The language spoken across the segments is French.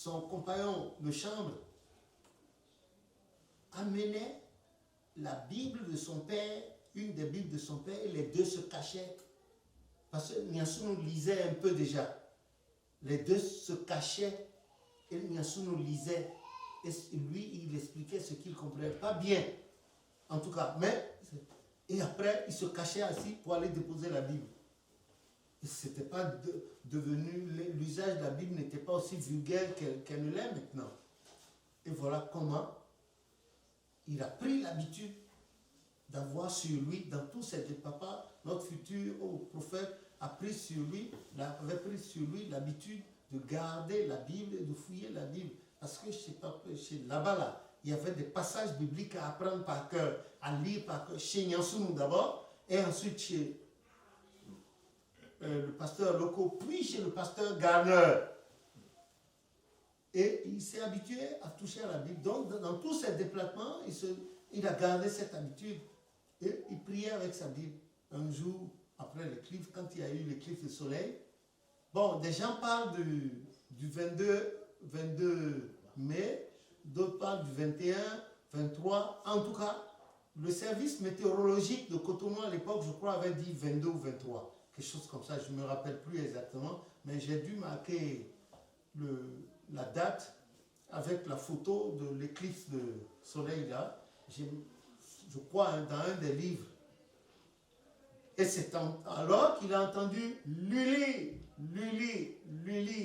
son compagnon de chambre amenait la Bible de son père, une des Bibles de son père, et les deux se cachaient. Parce que Niassoun lisait un peu déjà. Les deux se cachaient et Niassoun lisait. Et lui, il expliquait ce qu'il ne comprenait pas bien. En tout cas, et après, il se cachait assis pour aller déposer la Bible. Et c'était pas devenu, l'usage de la Bible n'était pas aussi vulgaire qu'elle ne l'est maintenant. Et voilà comment il a pris l'habitude d'avoir sur lui, dans tous ses papas, notre futur prophète avait pris sur lui l'habitude de garder la Bible et de fouiller la Bible. Parce que là-bas, il y avait des passages bibliques à apprendre par cœur, à lire par cœur, chez Niansounou d'abord, et ensuite chez le pasteur Loco, puis chez le pasteur Garner. Et il s'est habitué à toucher à la Bible. Donc, dans tous ses déplacements, il a gardé cette habitude. Et il priait avec sa Bible. Un jour, après l'éclipse, quand il y a eu l'éclipse du soleil, bon, des gens parlent du 22 mai, d'autres parlent du 21, 23. En tout cas, le service météorologique de Cotonou à l'époque, je crois, avait dit 22 ou 23. Quelque chose comme ça, je ne me rappelle plus exactement, mais j'ai dû marquer la date avec la photo de l'éclipse de soleil là. Je crois dans un des livres. Et c'est alors qu'il a entendu Luli,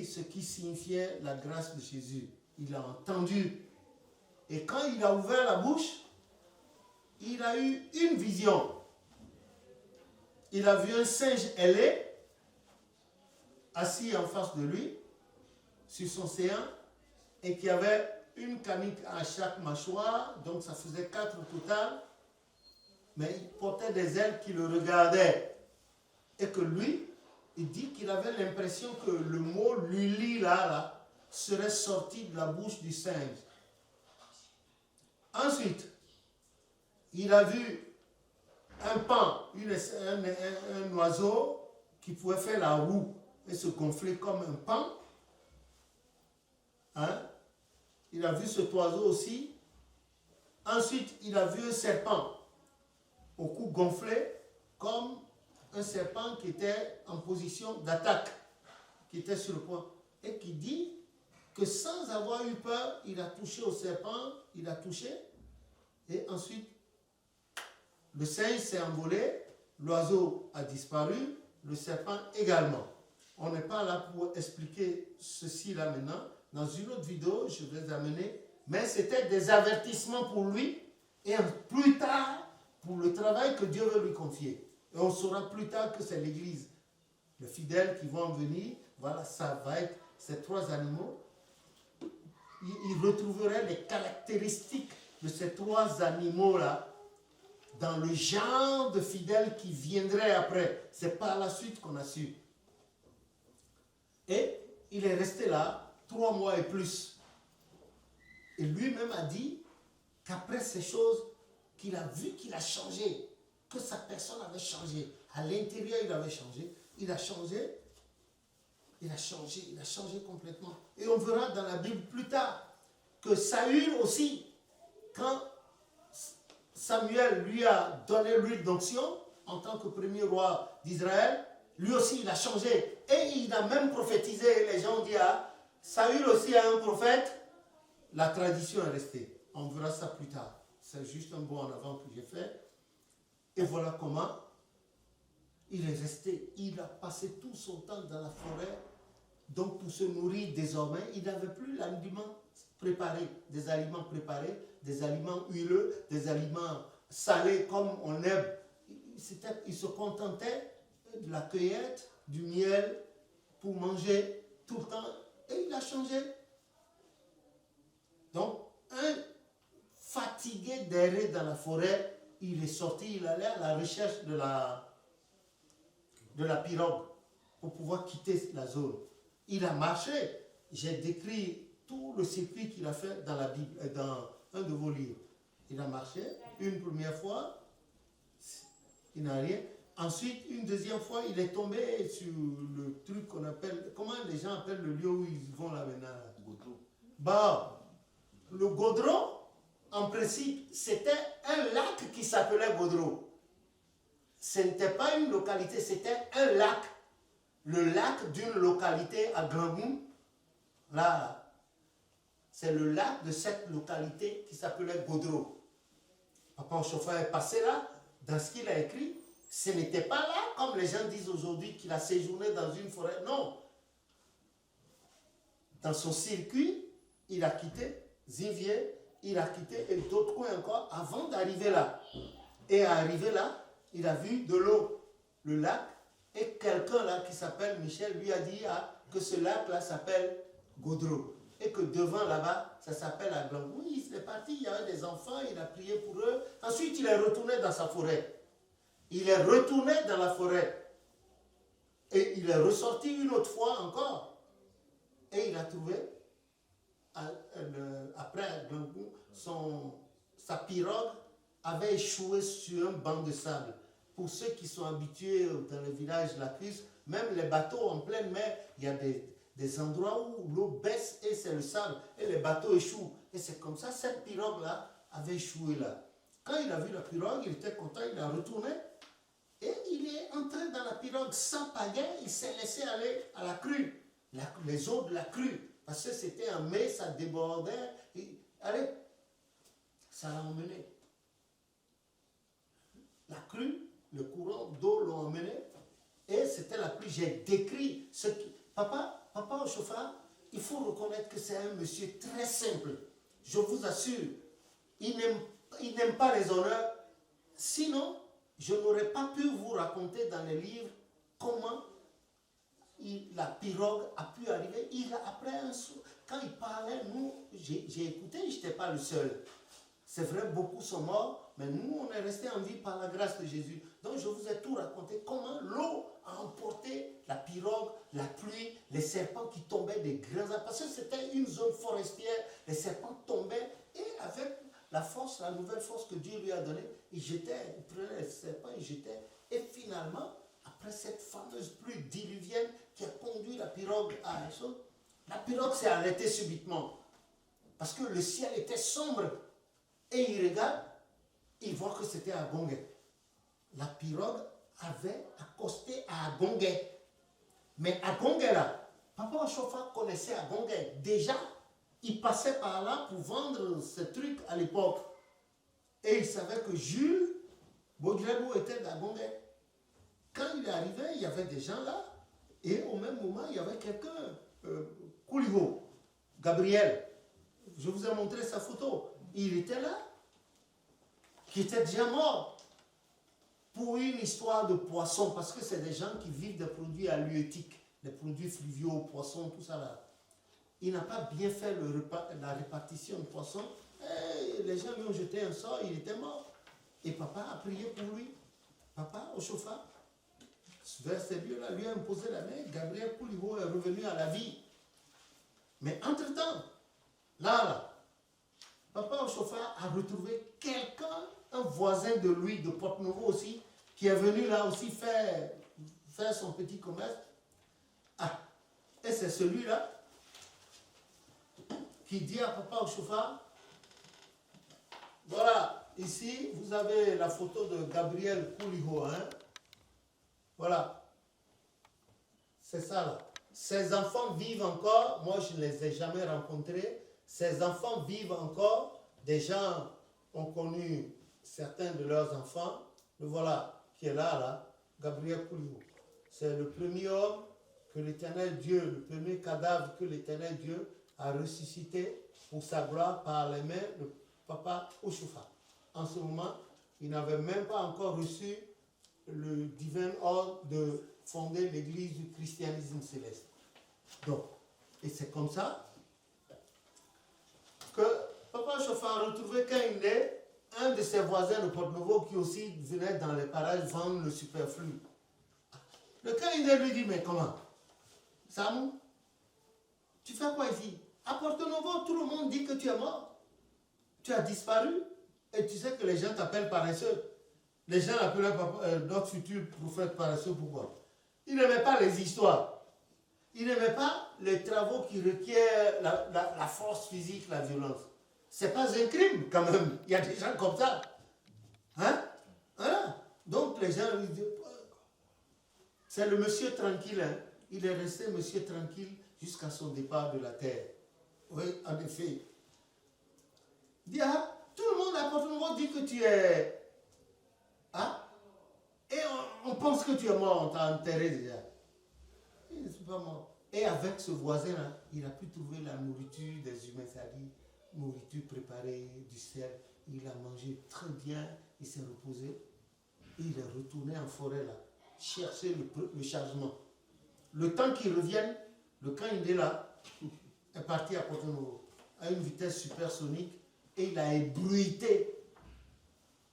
ce qui signifiait la grâce de Jésus. Il a entendu. Et quand il a ouvert la bouche, il a eu une vision. Il a vu un singe ailé assis en face de lui, sur son séant, et qui avait une canique à chaque mâchoire, donc ça faisait 4 au total, mais il portait des ailes qui le regardaient. Et que lui, il dit qu'il avait l'impression que le mot Luli là, serait sorti de la bouche du singe. Ensuite, il a vu un pan, un oiseau qui pouvait faire la roue et se gonfler comme un pan. Hein? Il a vu cet oiseau aussi. Ensuite, il a vu un serpent au cou gonflé comme un serpent qui était en position d'attaque, qui était sur le point. Et qui dit que sans avoir eu peur, il a touché au serpent, il a touché. Et ensuite, le singe s'est envolé, l'oiseau a disparu, le serpent également. On n'est pas là pour expliquer ceci là maintenant. Dans une autre vidéo, je vais les amener. Mais c'était des avertissements pour lui et plus tard pour le travail que Dieu veut lui confier. Et on saura plus tard que c'est l'Église. Les fidèles qui vont venir, voilà, ça va être ces 3 animaux. Ils retrouveraient les caractéristiques de ces 3 animaux-là dans le genre de fidèles qui viendraient après. C'est par la suite qu'on a su. Et il est resté là 3 mois et plus. Et lui-même a dit qu'après ces choses, qu'il a vu qu'il a changé, que sa personne avait changé. À l'intérieur, il avait changé. Il a changé complètement. Et on verra dans la Bible plus tard que Saül aussi, quand Samuel lui a donné l'huile d'onction en tant que premier roi d'Israël, lui aussi il a changé. Et il a même prophétisé. Les gens ont dit, ah, Saül aussi a un prophète. La tradition est restée. On verra ça plus tard. C'est juste un bond en avant que j'ai fait. Et voilà comment il est resté. Il a passé tout son temps dans la forêt. Donc pour se nourrir désormais, il n'avait plus l'aliment préparé, des aliments préparés, des aliments huileux, des aliments salés comme on aime. Il se contentait de la cueillette, du miel pour manger tout le temps. Et il a changé. Donc, un fatigué d'errer dans la forêt, il est sorti, il allait à la recherche de la pirogue pour pouvoir quitter la zone. Il a marché. J'ai décrit tout le circuit qu'il a fait dans la Bible, dans un de vos livres. Il a marché une première fois, il n'a rien. Ensuite, une deuxième fois, il est tombé sur le truc qu'on appelle, comment les gens appellent le lieu où ils vont là maintenant? Bah, le Gaudreau, en principe, c'était un lac qui s'appelait Gaudreau. Ce n'était pas une localité, c'était un lac. Le lac d'une localité à Glangou, là, c'est le lac de cette localité qui s'appelait Gaudreau. Papa Chauffeur est passé là, dans ce qu'il a écrit, ce n'était pas là, comme les gens disent aujourd'hui, qu'il a séjourné dans une forêt. Non. Dans son circuit, il a quitté Zinvier, il a quitté et d'autres coins encore avant d'arriver là. Et arrivé là, il a vu de l'eau, le lac, et quelqu'un là qui s'appelle Michel lui a dit que ce lac là s'appelle Gaudreau. Et que devant là-bas, ça s'appelle la Glangou. Oui, il est parti, il y avait des enfants, il a prié pour eux. Ensuite, il est retourné dans sa forêt. Il est retourné dans la forêt. Et il est ressorti une autre fois encore. Et il a trouvé, après Glangou, sa pirogue avait échoué sur un banc de sable. Pour ceux qui sont habitués dans le village de la Cruce, même les bateaux en pleine mer, il y a des endroits où l'eau baisse et c'est le sable. Et les bateaux échouent. Et c'est comme ça, cette pirogue-là avait échoué là. Quand il a vu la pirogue, il était content, il a retourné. Et il est entré dans la pirogue sans pagaie, il s'est laissé aller à la crue. Les eaux de la crue. Parce que c'était en mai, ça débordait. Allez, ça l'a emmené. La crue, le courant d'eau l'a emmené. Et c'était la pluie. J'ai décrit ce qui... Papa au chauffeur, il faut reconnaître que c'est un monsieur très simple. Je vous assure. Il n'aime pas les honneurs. Sinon, je n'aurais pas pu vous raconter dans les livres comment la pirogue a pu arriver. Quand il parlait, nous, j'ai écouté, je n'étais pas le seul. C'est vrai, beaucoup sont morts, mais nous, on est restés en vie par la grâce de Jésus. Donc, je vous ai tout raconté, comment l'eau a emporté la pirogue, la pluie, les serpents qui tombaient des grands arbres. Parce que c'était une zone forestière, les serpents tombaient, et avec la force, la nouvelle force que Dieu lui a donnée, il prenait les serpents, il jetait. Et finalement, après cette fameuse pluie diluvienne qui a conduit la pirogue à la chose, la pirogue s'est arrêtée subitement. Parce que le ciel était sombre. Et il regarde, il voit que c'était à Gongué. La pirogue avait accosté à Gongué. Mais à Gongué là, Papa Chauffeur connaissait à Gongué. Déjà, il passait par là pour vendre ce truc à l'époque. Et il savait que Jules Baudrillard était à Gongué. Quand il est arrivé, il y avait des gens là. Et au même moment, il y avait quelqu'un, Kouliho, Gabriel. Je vous ai montré sa photo. Il était là, qui était déjà mort pour une histoire de poissons, parce que c'est des gens qui vivent des produits halieutiques, des produits fluviaux, poissons, tout ça là. Il n'a pas bien fait la répartition de poissons. Et les gens lui ont jeté un sort, il était mort. Et papa a prié pour lui. Papa, au chauffeur, vers ces lieux-là, lui a imposé la main. Gabriel Kouliho est revenu à la vie. Mais entre-temps, là, Papa au chauffeur a retrouvé quelqu'un, un voisin de lui, de Porte-Nouveau aussi, qui est venu là aussi faire son petit commerce. Ah, et c'est celui-là qui dit à Papa au chauffeur, voilà, ici, vous avez la photo de Gabriel Kouliho, hein. Voilà. C'est ça là. Ces enfants vivent encore, moi je ne les ai jamais rencontrés. Ces enfants vivent encore. Des gens ont connu certains de leurs enfants. Le voilà, qui est là, Gabriel Kouliho. C'est le premier homme que l'Éternel Dieu, le premier cadavre que l'Éternel Dieu a ressuscité pour sa gloire par les mains de Papa Oshoufa. En ce moment, il n'avait même pas encore reçu le divin ordre de fonder l'église du christianisme céleste. Donc, et c'est comme ça que Papa Chauffeur a retrouvé quand il est un de ses voisins de Porte-Nouveau qui aussi venait dans les parages vendre le superflu. Le Caïndé lui dit, mais comment? Samou, tu fais quoi ici? À Porte-Nouveau, tout le monde dit que tu es mort. Tu as disparu et tu sais que les gens t'appellent paresseux. Les gens appelaient notre futur prophète paresseux. Pourquoi? Il n'aimait pas les histoires. Il n'aimait pas les travaux qui requièrent la force physique, la violence. C'est pas un crime quand même. Il y a des gens comme ça. Hein? Voilà. Donc les gens, c'est le monsieur tranquille. Hein? Il est resté monsieur tranquille jusqu'à son départ de la terre. Oui, en effet. Dis, ah, tout le monde à Porto-Novo dit que tu es... Hein? Et on pense que tu es mort, on t'a enterré déjà. Je ne suis pas mort. Et avec ce voisin-là, il a pu trouver la nourriture des humains, c'est-à-dire nourriture préparée, du sel. Il a mangé très bien, il s'est reposé. Et il est retourné en forêt là, chercher le chargement. Le temps qu'il revienne, le camp il est là, est parti à Porto-Novo à une vitesse supersonique et il a ébruité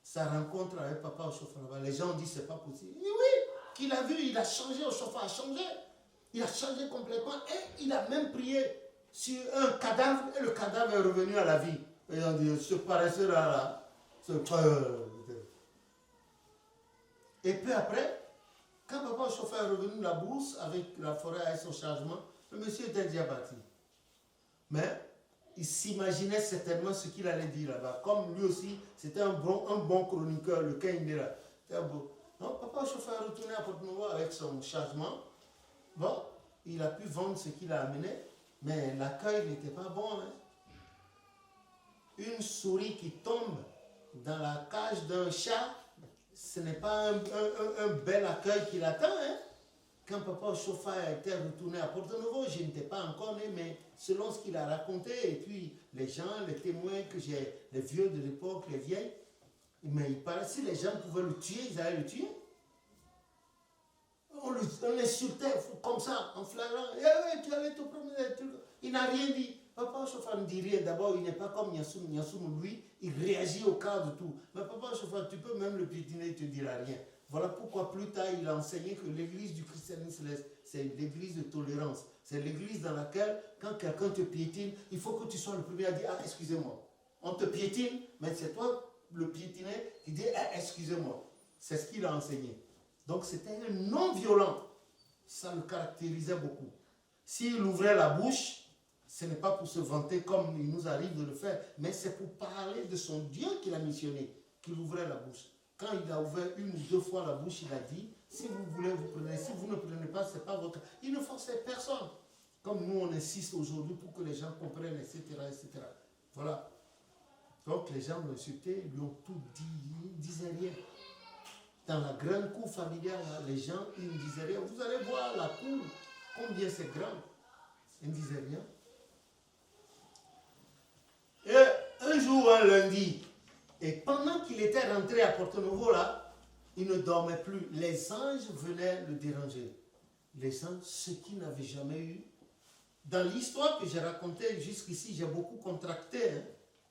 sa rencontre avec papa au chauffeur là-bas. Les gens ont dit c'est pas possible. Et oui, qu'il a vu, il a changé, au chauffeur a changé. Il a changé complètement et il a même prié sur un cadavre et le cadavre est revenu à la vie. Et ils ont dit ce paresseux là, ce... Et peu après, quand papa au chauffeur est revenu de la bourse avec la forêt et son chargement, le monsieur était déjà parti. Mais il s'imaginait certainement ce qu'il allait dire là-bas. Comme lui aussi, c'était un bon chroniqueur, le Kenya là. C'était un beau. Donc papa au chauffeur est retourné à Porto-Novo avec son chargement. Bon, il a pu vendre ce qu'il a amené, mais l'accueil n'était pas bon. Hein. Une souris qui tombe dans la cage d'un chat, ce n'est pas un bel accueil qui l'attend. Hein. Quand papa au chauffeur était retourné à Porto-Novo, je n'étais pas encore né, mais selon ce qu'il a raconté, et puis les gens, les témoins que j'ai, les vieux de l'époque, les vieilles, mais il paraît si les gens pouvaient le tuer, ils allaient le tuer. On l'insultait comme ça, en flagrant. Eh oui, tu allais te promener. Il n'a rien dit. Papa chauffeur ne dit rien. D'abord, il n'est pas comme Niassoum. Niassoum, lui, il réagit au cas de tout. Mais papa chauffeur, tu peux même le piétiner, il ne te dira rien. Voilà pourquoi plus tard, il a enseigné que l'église du christianisme, c'est l'église de tolérance. C'est l'église dans laquelle, quand quelqu'un te piétine, il faut que tu sois le premier à dire « Ah, excusez-moi ». On te piétine, mais c'est toi, le piétiné, qui dit « Ah, excusez-moi ». C'est ce qu'il a enseigné. Donc c'était un non-violent. Ça le caractérisait beaucoup. S'il ouvrait la bouche, ce n'est pas pour se vanter comme il nous arrive de le faire, mais c'est pour parler de son Dieu qu'il a missionné, qu'il ouvrait la bouche. Quand il a ouvert une ou deux fois la bouche, il a dit, si vous voulez, vous prenez. Si vous ne prenez pas, ce n'est pas votre... Il ne forçait personne. Comme nous, on insiste aujourd'hui pour que les gens comprennent, etc., etc. Voilà. Donc les gens l'ont insulté, lui ont tout dit, ils ne disaient rien. Dans la grande cour familiale, les gens, ils ne disaient rien. Vous allez voir la cour, combien c'est grand. Ils ne disaient rien. Et un jour, un lundi, et pendant qu'il était rentré à Porto-Novo, là, il ne dormait plus. Les anges venaient le déranger. Les anges, ce qu'il n'avait jamais eu. Dans l'histoire que j'ai racontée jusqu'ici, j'ai beaucoup contracté. Hein.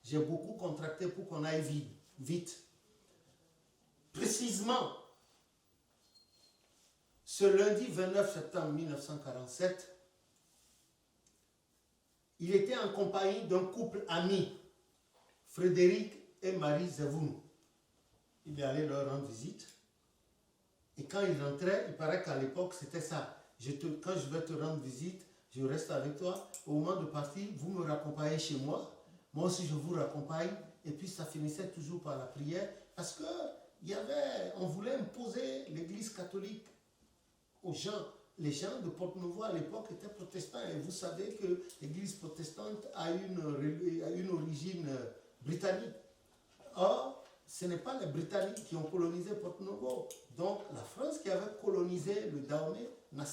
J'ai beaucoup contracté pour qu'on aille vite. Précisément, ce lundi 29 septembre 1947, il était en compagnie d'un couple ami, Frédéric et Marie Zevounou. Il est allé leur rendre visite. Et quand il rentrait, il paraît qu'à l'époque, c'était ça. Quand je vais te rendre visite, je reste avec toi. Au moment de partir, vous me raccompagnez chez moi. Moi aussi, je vous raccompagne. Et puis, ça finissait toujours par la prière. Parce que on voulait imposer l'église catholique aux gens. Les gens de Porto-Novo à l'époque étaient protestants. Et vous savez que l'église protestante a une origine britannique. Or, ce n'est pas les Britanniques qui ont colonisé Porto-Novo. Donc, la France qui avait colonisé le Dahomey n'a